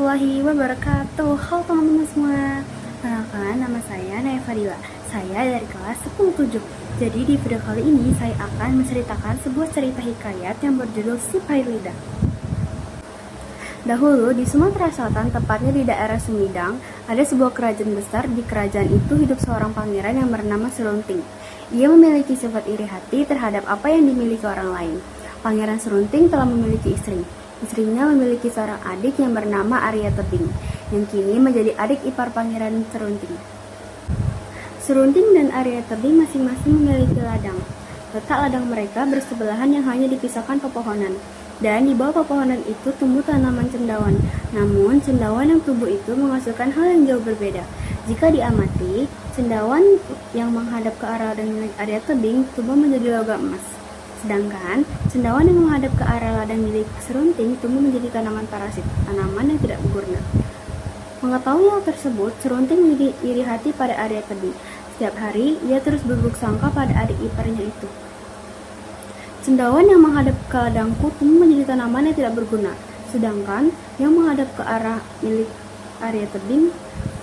warahmatullahi wabarakatuh. Halo teman-teman semua. Perkenalkan, nama saya Naya Fadila. Saya dari kelas 10-7. Jadi di video kali ini saya akan menceritakan sebuah cerita hikayat yang berjudul Si Pahit Lidah. Dahulu di Sumatera Selatan, tepatnya di daerah Sumedang, ada sebuah kerajaan besar. Di kerajaan itu hidup seorang pangeran yang bernama Serunting. Ia memiliki sifat iri hati terhadap apa yang dimiliki orang lain. Pangeran Serunting telah memiliki istri. Istrinya memiliki seorang adik yang bernama Arya Tebing, yang kini menjadi adik ipar Pangeran Serunting. Serunting dan Arya Tebing masing-masing memiliki ladang. Letak ladang mereka bersebelahan yang hanya dipisahkan pepohonan. Dan di bawah pepohonan itu tumbuh tanaman cendawan. Namun, cendawan yang tumbuh itu menghasilkan hal yang jauh berbeda. Jika diamati, cendawan yang menghadap ke arah ladang milik Arya Tebing tumbuh menjadi logam emas. Sedangkan cendawan yang menghadap ke arah ladang milik Serunting tumbuh menjadi tanaman parasit, tanaman yang tidak berguna. Mengetahui hal tersebut, Serunting menjadi iri hati pada Arya Tebing. Setiap hari, ia terus berburuk sangka pada adik iparnya itu. Cendawan yang menghadap ke ladangku tumbuh menjadi tanaman yang tidak berguna, sedangkan yang menghadap ke arah milik Arya Tebing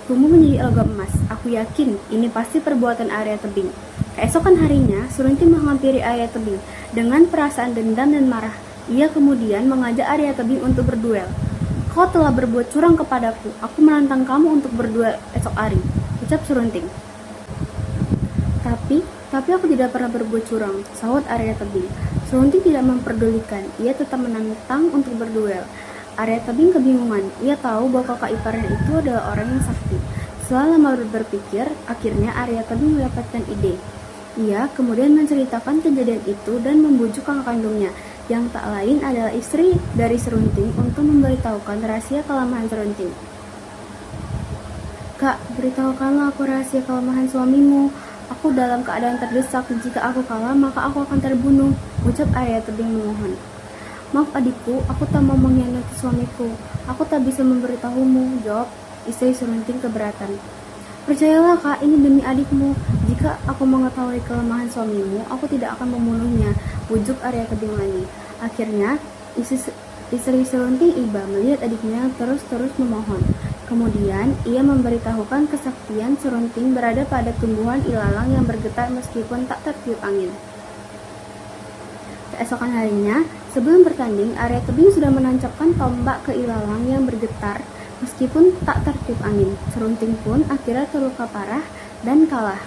tumbuh menjadi logam emas. Aku yakin ini pasti perbuatan Arya Tebing. Keesokan harinya, Serunting menghampiri Arya Tebing dengan perasaan dendam dan marah. Ia kemudian mengajak Arya Tebing untuk berduel. Kau telah berbuat curang kepadaku. Aku menantang kamu untuk berduel esok hari, ucap Serunting. Tapi aku tidak pernah berbuat curang, sahut Arya Tebing. Serunting tidak memperdulikan. Ia tetap menantang untuk berduel. Arya Tebing kebingungan. Ia tahu bahwa kakak iparnya itu adalah orang yang sakti. Setelah lama berpikir, akhirnya Arya Tebing mendapatkan ide. Ia kemudian menceritakan kejadian itu dan membujuk kakak kandungnya, yang tak lain adalah istri dari Serunting, untuk memberitahukan rahasia kelemahan Serunting. Kak, beritahukanlah aku rahasia kelemahan suamimu. Aku dalam keadaan terdesak. Jika aku kalah, maka aku akan terbunuh, ucap Arya Tebing memohon. Maaf adikku, aku tak mau mengkhianati suamiku. Aku tak bisa memberitahumu, jawab istri Serunting keberatan. Percayalah kak, ini demi adikmu. Jika aku mengetahui kelemahan suamimu, aku tidak akan membunuhnya, bujuk Arya Tebing lagi. Akhirnya, istri Serunting iba melihat adiknya terus-terus memohon. Kemudian, ia memberitahukan kesaktian Serunting berada pada tumbuhan ilalang yang bergetar meskipun tak tertiup angin. Keesokan harinya, sebelum bertanding, Arya Tebing sudah menancapkan tombak ke ilalang yang bergetar meskipun tak tertiup angin. Serunting pun akhirnya terluka parah dan kalah.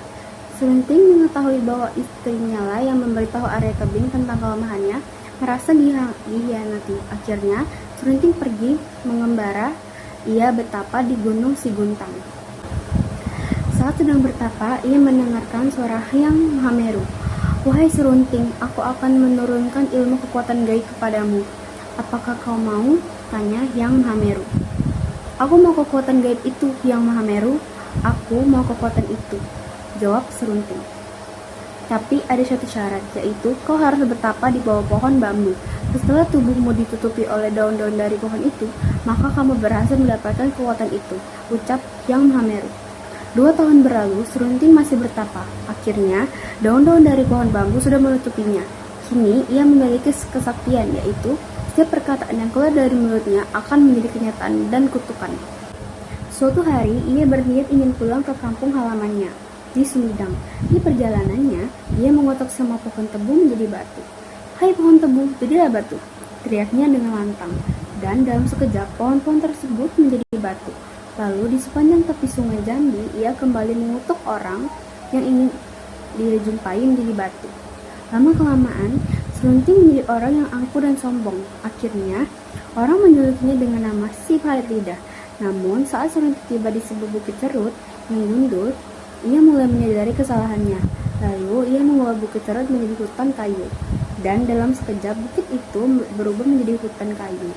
Serunting mengetahui bahwa istrinya lah yang memberitahu Arya Tebing tentang kelemahannya, merasa dihianati. Akhirnya, Serunting pergi mengembara. Ia bertapa di Gunung Siguntang. Saat sedang bertapa, ia mendengarkan suara Hyang Mahameru. Wahai Serunting, aku akan menurunkan ilmu kekuatan gaib kepadamu. Apakah kau mau? Tanya Hyang Mahameru. Aku mau kekuatan gaib itu, Hyang Mahameru. Aku mau kekuatan itu, jawab Serunting. Tapi ada satu syarat, yaitu kau harus bertapa di bawah pohon bambu. Setelah tubuhmu ditutupi oleh daun-daun dari pohon itu, maka kamu berhasil mendapatkan kekuatan itu, ucap Hyang Mahameru. 2 tahun berlalu, Serunting masih bertapa. Akhirnya, daun-daun dari pohon bambu sudah menutupinya. Kini, ia memiliki kesaktian, yaitu setiap perkataan yang keluar dari mulutnya akan menjadi kenyataan dan kutukan. Suatu hari, ia berniat ingin pulang ke kampung halamannya di Sumedang. Di perjalanannya, ia mengotak semua pohon tebu menjadi batu. Hai pohon tebu, jadilah batu, teriaknya dengan lantang. Dan dalam sekejap, pohon-pohon tersebut menjadi batu. Lalu di sepanjang tepi sungai Jambi, ia kembali mengutuk orang yang ingin dijumpai menjadi batu. Lama-kelamaan, Serunting menjadi orang yang angkuh dan sombong. Akhirnya, orang menjulukinya dengan nama Si Pahit Lidah. Namun, saat Serunting tiba di sebuah bukit cerut yang gundul, ia mulai menyadari kesalahannya. Lalu, ia membawa bukit cerut menjadi hutan kayu. Dan dalam sekejap, bukit itu berubah menjadi hutan kayu.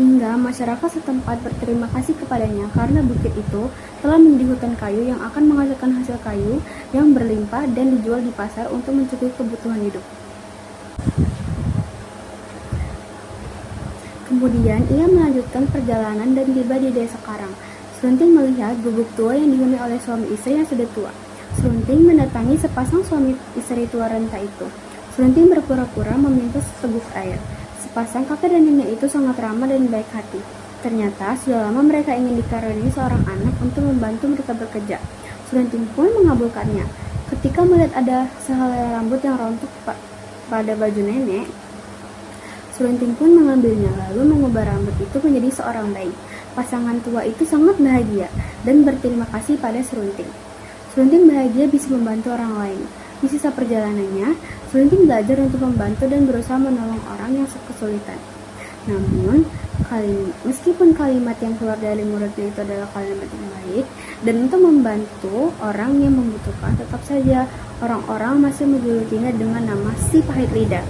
Hingga masyarakat setempat berterima kasih kepadanya karena bukit itu telah menjadi hutan kayu yang akan menghasilkan hasil kayu yang berlimpah dan dijual di pasar untuk mencukupi kebutuhan hidup. Kemudian ia melanjutkan perjalanan dan tiba di desa Karang. Serunting melihat gubuk tua yang dihuni oleh suami istri yang sudah tua. Serunting mendatangi sepasang suami istri tua renta itu. Serunting berpura-pura meminta seteguk air. Sepasang kakek dan nenek itu sangat ramah dan baik hati. Ternyata sudah lama mereka ingin dikaruniai seorang anak untuk membantu mereka bekerja. Serunting pun mengabulkannya. Ketika melihat ada sehelai rambut yang rontok pada baju nenek, Serunting pun mengambilnya lalu mengubah rambut itu menjadi seorang bayi. Pasangan tua itu sangat bahagia dan berterima kasih pada Serunting. Serunting bahagia bisa membantu orang lain. Di sisa perjalanannya, Serunting belajar untuk membantu dan berusaha menolong orang yang kesulitan. Namun, meskipun kalimat yang keluar dari mulutnya itu adalah kalimat yang baik dan untuk membantu orang yang membutuhkan, tetap saja orang-orang masih menjulukinya dengan nama si pahit lidah.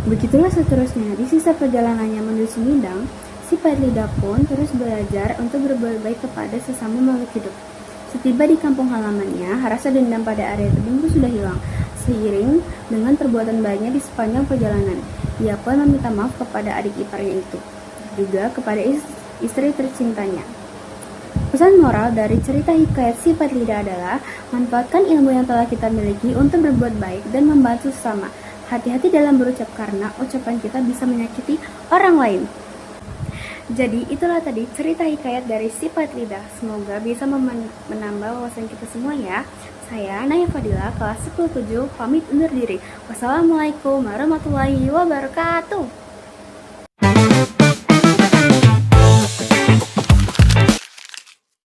Begitulah seterusnya. Di sisa perjalanannya menuju Sumedang, si pahit lidah pun terus belajar untuk berbuat baik kepada sesama makhluk hidup. Setiba di kampung halamannya, rasa dendam pada Arya Tebing pun sudah hilang, seiring dengan perbuatan baiknya di sepanjang perjalanan. Ia pun meminta maaf kepada adik iparnya itu, juga kepada istri tercintanya. Pesan moral dari cerita hikayat si pahit lidah adalah manfaatkan ilmu yang telah kita miliki untuk berbuat baik dan membantu sesama. Hati-hati dalam berucap karena ucapan kita bisa menyakiti orang lain. Jadi itulah tadi cerita hikayat dari si pahit lidah. Semoga bisa menambah wawasan kita semua ya. Saya Naya Fadila, kelas 10-7, pamit undur diri. Wassalamualaikum warahmatullahi wabarakatuh.